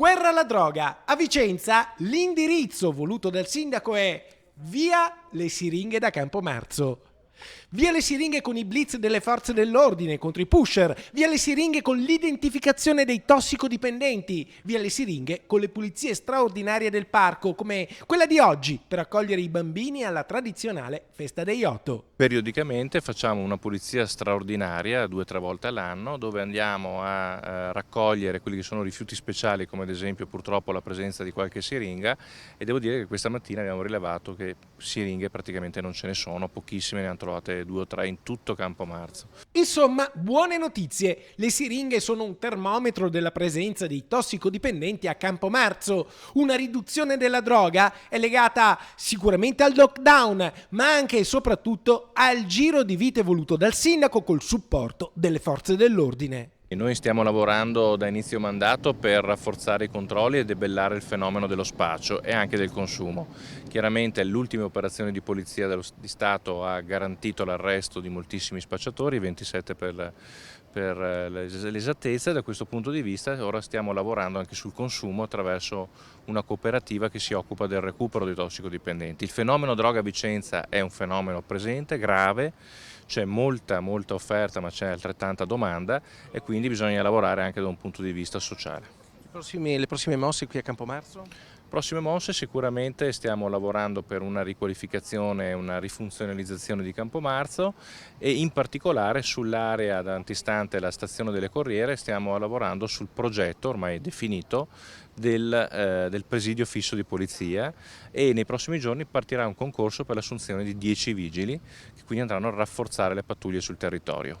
Guerra alla droga. A Vicenza l'indirizzo voluto dal sindaco è via le siringhe da Campomarzo. Via le siringhe con i blitz delle forze dell'ordine contro i pusher, via le siringhe con l'identificazione dei tossicodipendenti, via le siringhe con le pulizie straordinarie del parco, come quella di oggi, per accogliere i bambini alla tradizionale festa dei Otto. Periodicamente facciamo una pulizia straordinaria 2 o 3 volte all'anno, dove andiamo a raccogliere quelli che sono rifiuti speciali, come ad esempio purtroppo la presenza di qualche siringa, e devo dire che questa mattina abbiamo rilevato che siringhe praticamente non ce ne sono, pochissime, ne hanno trovate 2 o 3 in tutto Campomarzo. Insomma, buone notizie. Le siringhe sono un termometro della presenza dei tossicodipendenti a Campomarzo. Una riduzione della droga è legata sicuramente al lockdown, ma anche e soprattutto al giro di vite voluto dal sindaco col supporto delle forze dell'ordine. E noi stiamo lavorando da inizio mandato per rafforzare i controlli e debellare il fenomeno dello spaccio e anche del consumo. Chiaramente l'ultima operazione di polizia di Stato ha garantito l'arresto di moltissimi spacciatori, 27 per l'esattezza, e da questo punto di vista ora stiamo lavorando anche sul consumo attraverso una cooperativa che si occupa del recupero dei tossicodipendenti. Il fenomeno droga a Vicenza è un fenomeno presente, grave, c'è molta offerta ma c'è altrettanta domanda e quindi bisogna lavorare anche da un punto di vista sociale. Le prossime mosse qui a Campomarzo? Prossime mosse: sicuramente stiamo lavorando per una riqualificazione e una rifunzionalizzazione di Campomarzo, e in particolare sull'area antistante la stazione delle Corriere stiamo lavorando sul progetto ormai definito del presidio fisso di polizia, e nei prossimi giorni partirà un concorso per l'assunzione di 10 vigili che quindi andranno a rafforzare le pattuglie sul territorio.